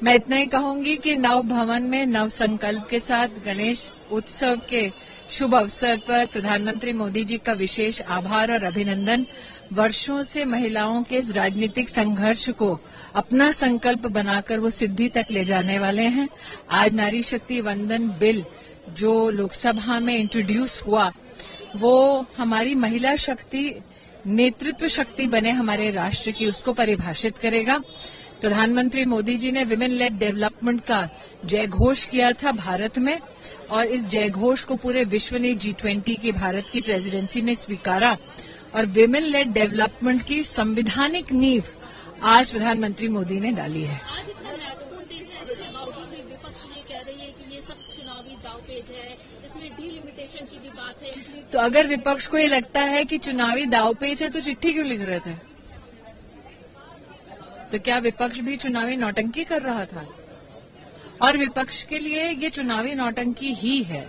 मैं इतना ही कहूंगी कि नव भवन में नव संकल्प के साथ गणेश उत्सव के शुभ अवसर पर प्रधानमंत्री मोदी जी का विशेष आभार और अभिनंदन। वर्षों से महिलाओं के इस राजनीतिक संघर्ष को अपना संकल्प बनाकर वो सिद्धि तक ले जाने वाले हैं। आज नारी शक्ति वंदन बिल जो लोकसभा में इंट्रोड्यूस हुआ वो हमारी महिला शक्ति, नेतृत्व शक्ति बने हमारे राष्ट्र की, उसको परिभाषित करेगा। प्रधानमंत्री मोदी जी ने विमेन लेड डेवलपमेंट का जय घोष किया था भारत में, और इस जय घोष को पूरे विश्व ने G20 की भारत की प्रेसिडेंसी में स्वीकारा, और विमेन लेड डेवलपमेंट की संवैधानिक नींव आज प्रधानमंत्री मोदी ने डाली है। आज इतना महत्वपूर्ण दिन है, इसके बावजूद भी विपक्ष ये कह रही है कि ये सब चुनावी दावपेच है, इसमें डिलिमिटेशन की भी बात है। तो अगर विपक्ष को ये लगता है कि चुनावी दावपेच है तो चिट्ठी क्यों लिख रहे थे? तो क्या विपक्ष भी चुनावी नौटंकी कर रहा था? और विपक्ष के लिए ये चुनावी नौटंकी ही है,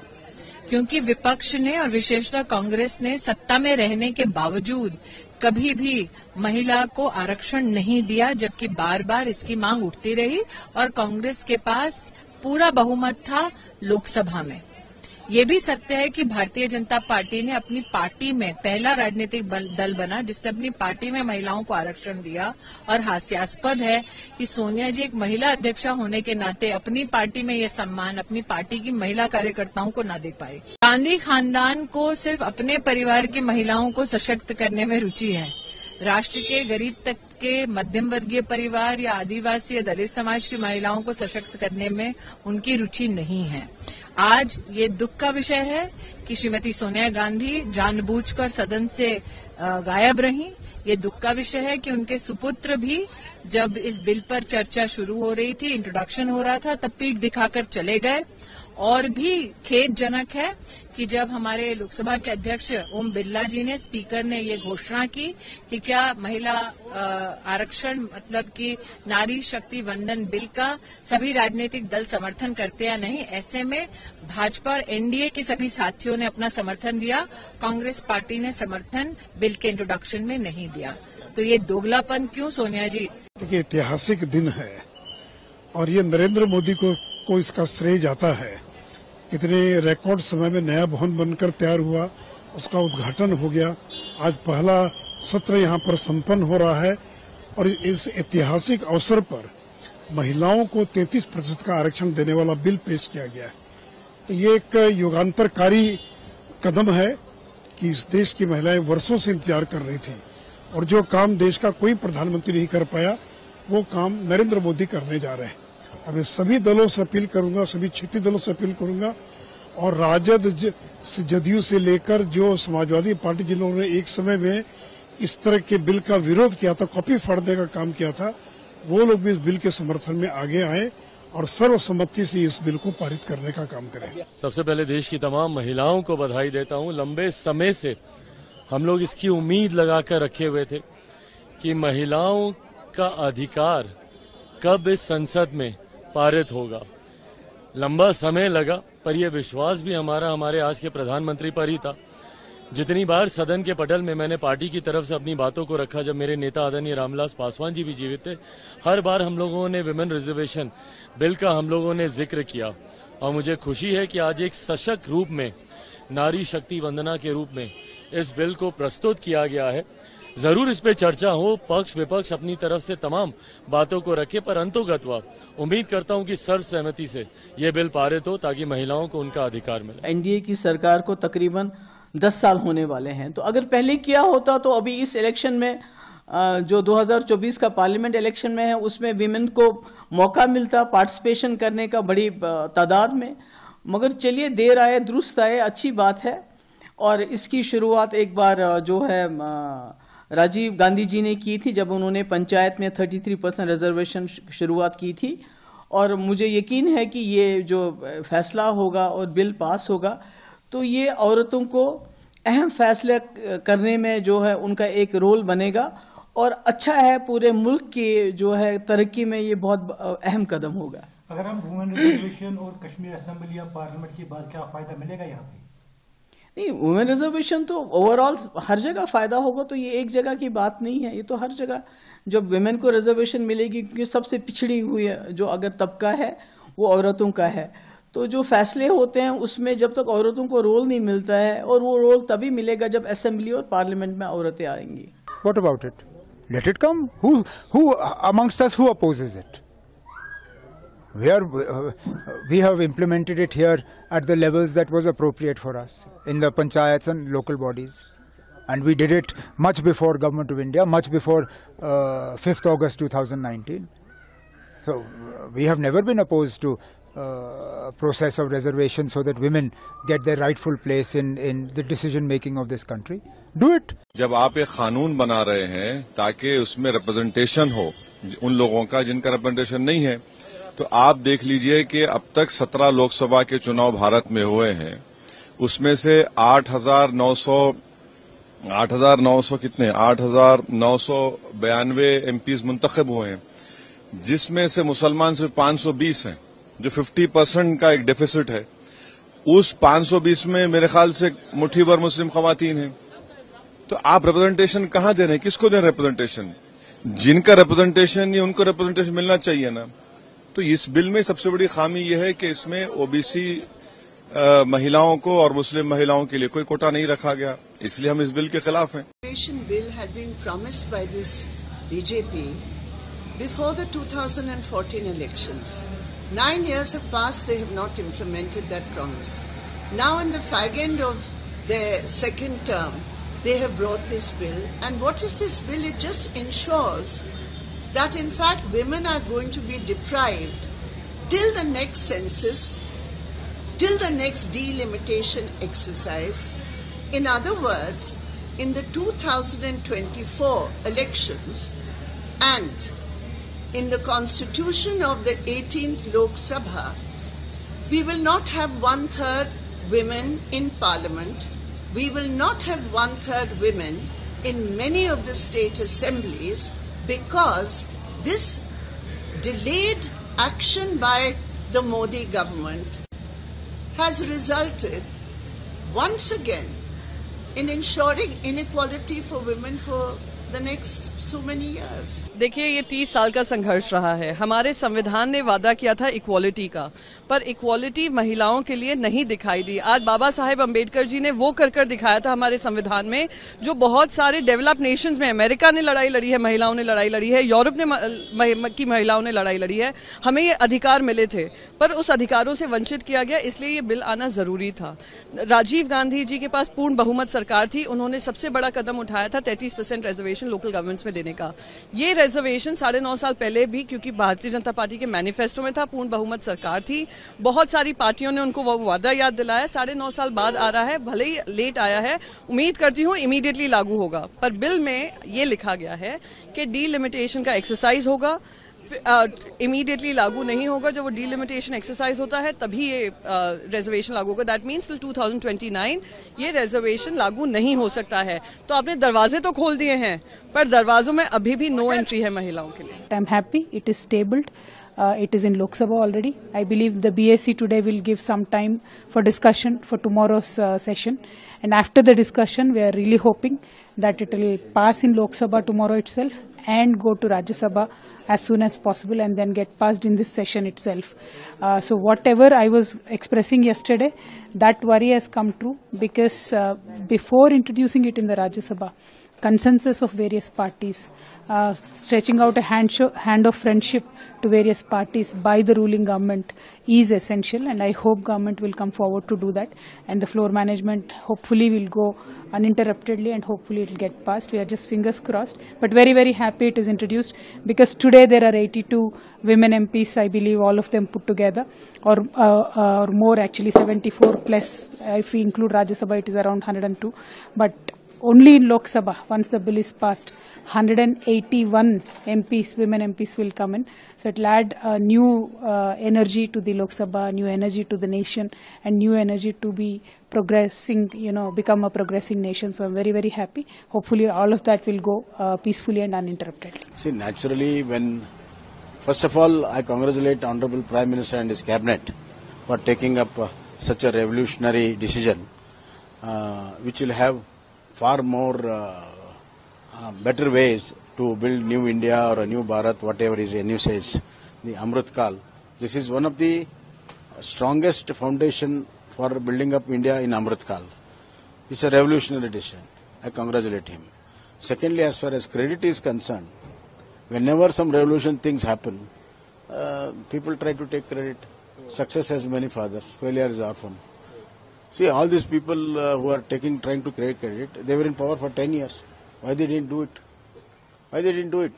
क्योंकि विपक्ष ने और विशेषतः कांग्रेस ने सत्ता में रहने के बावजूद कभी भी महिला को आरक्षण नहीं दिया, जबकि बार बार इसकी मांग उठती रही और कांग्रेस के पास पूरा बहुमत था लोकसभा में। ये भी सत्य है कि भारतीय जनता पार्टी ने अपनी पार्टी में पहला राजनीतिक दल बना जिसने अपनी पार्टी में महिलाओं को आरक्षण दिया, और हास्यास्पद है कि सोनिया जी एक महिला अध्यक्षा होने के नाते अपनी पार्टी में ये सम्मान अपनी पार्टी की महिला कार्यकर्ताओं को न दे पाए। गांधी खानदान को सिर्फ अपने परिवार की महिलाओं को सशक्त करने में रुचि है। राष्ट्र के गरीब तक के मध्यम वर्गीय परिवार या आदिवासी या दलित समाज की महिलाओं को सशक्त करने में उनकी रुचि नहीं है। आज ये दुख का विषय है कि श्रीमती सोनिया गांधी जानबूझकर सदन से गायब रहीं। ये दुख का विषय है कि उनके सुपुत्र भी जब इस बिल पर चर्चा शुरू हो रही थी, इंट्रोडक्शन हो रहा था, तब पीठ दिखाकर चले गए। और भी खेदजनक है कि जब हमारे लोकसभा के अध्यक्ष ओम बिरला जी ने, स्पीकर ने ये घोषणा की कि क्या महिला आरक्षण मतलब कि नारी शक्ति वंदन बिल का सभी राजनीतिक दल समर्थन करते या नहीं, ऐसे में भाजपा और एनडीए के सभी साथियों ने अपना समर्थन दिया, कांग्रेस पार्टी ने समर्थन बिल के इंट्रोडक्शन में नहीं दिया। तो ये दोगलापन क्यों सोनिया जी? देखिए, ऐतिहासिक दिन है और ये नरेंद्र मोदी को इसका श्रेय जाता है। इतने रिकॉर्ड समय में नया भवन बनकर तैयार हुआ, उसका उद्घाटन हो गया, आज पहला सत्र यहाँ पर संपन्न हो रहा है, और इस ऐतिहासिक अवसर पर महिलाओं को 33% का आरक्षण देने वाला बिल पेश किया गया है। तो ये एक युगांतरकारी कदम है कि इस देश की महिलाएं वर्षों से इंतजार कर रही थी, और जो काम देश का कोई प्रधानमंत्री नहीं कर पाया वो काम नरेंद्र मोदी करने जा रहे हैं। अब मैं सभी दलों से अपील करूंगा, सभी क्षेत्रीय दलों से अपील करूंगा, और राजद जदयू से लेकर जो समाजवादी पार्टी जिन्होंने एक समय में इस तरह के बिल का विरोध किया था, कॉपी फाड़ने का काम किया था, वो लोग भी इस बिल के समर्थन में आगे आए और सर्वसम्मति से इस बिल को पारित करने का काम करें। सबसे पहले देश की तमाम महिलाओं को बधाई देता हूं। लंबे समय से हम लोग इसकी उम्मीद लगाकर रखे हुए थे कि महिलाओं का अधिकार कब इस संसद में पारित होगा। लंबा समय लगा, पर यह विश्वास भी हमारे आज के प्रधानमंत्री पर ही था। जितनी बार सदन के पटल में मैंने पार्टी की तरफ से अपनी बातों को रखा, जब मेरे नेता आदरणीय रामविलास पासवान जी भी जीवित थे, हर बार हम लोगों ने विमेन रिजर्वेशन बिल का हम लोगों ने जिक्र किया। और मुझे खुशी है कि आज एक सशक्त रूप में, नारी शक्ति वंदना के रूप में इस बिल को प्रस्तुत किया गया है। जरूर इस पे चर्चा हो, पक्ष विपक्ष अपनी तरफ से तमाम बातों को रखे, पर अंतोगत्वा उम्मीद करता हूं कि सर्व सहमति से ये बिल पारित हो ताकि महिलाओं को उनका अधिकार मिले। एनडीए की सरकार को तकरीबन 10 साल होने वाले हैं, तो अगर पहले किया होता तो अभी इस इलेक्शन में जो 2024 का पार्लियामेंट इलेक्शन में है उसमें विमेन को मौका मिलता पार्टिसिपेशन करने का बड़ी तादाद में। मगर चलिए, देर आए दुरुस्त आए, अच्छी बात है। और इसकी शुरुआत एक बार जो है राजीव गांधी जी ने की थी, जब उन्होंने पंचायत में 33% रिजर्वेशन शुरुआत की थी। और मुझे यकीन है कि ये जो फैसला होगा और बिल पास होगा तो ये औरतों को अहम फैसले करने में जो है उनका एक रोल बनेगा, और अच्छा है, पूरे मुल्क की जो है तरक्की में ये बहुत अहम कदम होगा। अगर हम वुमेन रिजर्वेशन और कश्मीर असेंबली या पार्लियामेंट की बात, क्या फायदा मिलेगा यहाँ पे? नहीं, वुमेन रिजर्वेशन तो ओवरऑल हर जगह फायदा होगा, तो ये एक जगह की बात नहीं है, ये तो हर जगह जब विमेन को रिजर्वेशन मिलेगी, क्योंकि सबसे पिछड़ी हुई जो अगर तबका है वो औरतों का है, तो जो फैसले होते हैं उसमें जब तक औरतों को रोल नहीं मिलता है, और वो रोल तभी मिलेगा जब असेंबली और पार्लियामेंट में औरतें आएंगी. What about it? Let it come. Who amongst us who opposes it? We have implemented it here at the levels that was appropriate for us in the panchayats and local bodies, and we did it much before Government of India, much before 5th August 2019. So we have never been opposed to process of reservation so that women get their rightful place in the decision making of this country. Do it. जब आप एक कानून बना रहे हैं ताकि उसमें representation हो उन लोगों का जिनका रिप्रेजेंटेशन नहीं है, तो आप देख लीजिए कि अब तक 17 लोकसभा के चुनाव भारत में हुए हैं, उसमें से 8,992 एमपीज मुंतखब हुए हैं, जिसमें से मुसलमान सिर्फ 520 हैं, जो 50% का एक डेफिसिट है. उस 520 में मेरे ख्याल से मुट्ठी भर मुस्लिम खवातीन हैं. तो आप रिप्रेजेंटेशन कहां दे रहे हैं, किसको दे रहे हैं रिप्रेजेंटेशन? जिनका रिप्रेजेंटेशन नहीं उनको रिप्रेजेंटेशन मिलना चाहिए ना. तो इस बिल में सबसे बड़ी खामी यह है कि इसमें ओबीसी महिलाओं को और मुस्लिम महिलाओं के लिए कोई कोटा नहीं रखा गया, इसलिए हम इस बिल के खिलाफ हैं. Bill had been promised by this BJP before the 2014 elections. 9 years have passed, they have not implemented that promise. Now in the fag end of their second term, they have brought this bill. And what is this bill? It just ensures that in fact women are going to be deprived till the next census, till the next delimitation exercise. In other words, in the 2024 elections and in the constitution of the 18th Lok Sabha, we will not have 1/3 women in parliament. We will not have 1/3 women in many of the state assemblies, because this delayed action by the Modi government has resulted once again in ensuring inequality for women for the next so many years. देखिए, ये 30 साल का संघर्ष रहा है. हमारे संविधान ने वादा किया था इक्वालिटी का, पर इक्वालिटी महिलाओं के लिए नहीं दिखाई दी. आज बाबा साहेब अम्बेडकर जी ने वो कर दिखाया था हमारे संविधान में, जो बहुत सारे डेवलप नेशंस में, अमेरिका ने लड़ाई लड़ी है, महिलाओं ने लड़ाई लड़ी है, यूरोप की महिलाओं ने लड़ाई लड़ी है. हमें ये अधिकार मिले थे, पर उस अधिकारों से वंचित किया गया, इसलिए ये बिल आना जरूरी था. राजीव गांधी जी के पास पूर्ण बहुमत सरकार थी, उन्होंने सबसे बड़ा कदम उठाया था 33% रिजर्वेशन लोकल गवर्नमेंट्स में देने का. ये रिजर्वेशन 9.5 साल पहले भी, क्योंकि भारतीय जनता पार्टी के मैनिफेस्टो में था, पूर्ण बहुमत सरकार थी, बहुत सारी पार्टियों ने उनको वो वादा याद दिलाया. 9.5 साल बाद आ रहा है, भले ही लेट आया है. उम्मीद करती हूँ इमीडिएटली लागू होगा. पर बिल में ये लिखा गया है कि डीलिमिटेशन का एक्सरसाइज होगा, इमीडिएटली लागू नहीं होगा. जब वो डीलिमिटेशन एक्सरसाइज होता है तभी ये रिजर्वेशन लागू होगा. दैट मीन्स टिल 2029 ये रिजर्वेशन लागू नहीं हो सकता है. तो आपने दरवाजे तो खोल दिए हैं, पर दरवाजों में अभी भी नो एंट्री है महिलाओं के लिए. I am happy, it is tabled. It is in Lok Sabha already. I believe the BSc today will give some time for discussion for tomorrow's session. And after the discussion, we are really hoping that it will pass in Lok Sabha tomorrow itself and go to Rajya Sabha as soon as possible and then get passed in this session itself. So whatever I was expressing yesterday, that worry has come true, because before introducing it in the Rajya Sabha, consensus of various parties, stretching out a hand of friendship to various parties by the ruling government is essential, and I hope government will come forward to do that, and the floor management hopefully will go uninterruptedly, and hopefully it will get passed. We are just fingers crossed, but very, very happy it is introduced, because today there are 82 women MPs, I believe, all of them put together, or more actually, 74 plus. If we include Rajya Sabha, it is around 102, but only in Lok Sabha, once the bill is passed, 181 MPs, women MPs will come in. So it will add new energy to the Lok Sabha, new energy to the nation, and new energy to be progressing, become a progressing nation. So I'm very, very happy. Hopefully all of that will go peacefully and uninterruptedly. See, naturally, first of all, I congratulate Honorable Prime Minister and his cabinet for taking up such a revolutionary decision, which will have far more better ways to build new India or a new Bharat, whatever is envisaged, the Amrit Kal. This is one of the strongest foundation for building up India in Amrit Kal. It's a revolutionary decision. I congratulate him. Secondly, as far as credit is concerned, whenever some revolution things happen, people try to take credit. Success has many fathers, failure is orphan. See, all these people who are trying to create credit, they were in power for 10 years. Why they didn't do it? Why they didn't do it?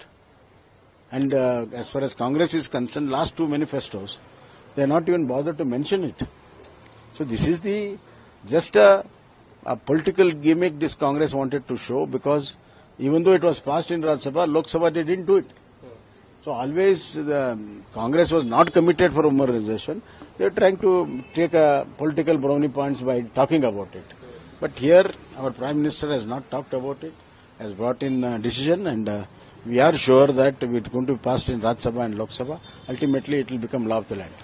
And as far as Congress is concerned, last two manifestos, they are not even bothered to mention it. So this is just a political gimmick this Congress wanted to show, because even though it was passed in Rajya Sabha, Lok Sabha they didn't do it. So always the Congress was not committed for Umarization. They were trying to take political brownie points by talking about it. But here our Prime Minister has not talked about it, has brought in a decision, and we are sure that it is going to be passed in Rajya Sabha and Lok Sabha. Ultimately it will become law of the land.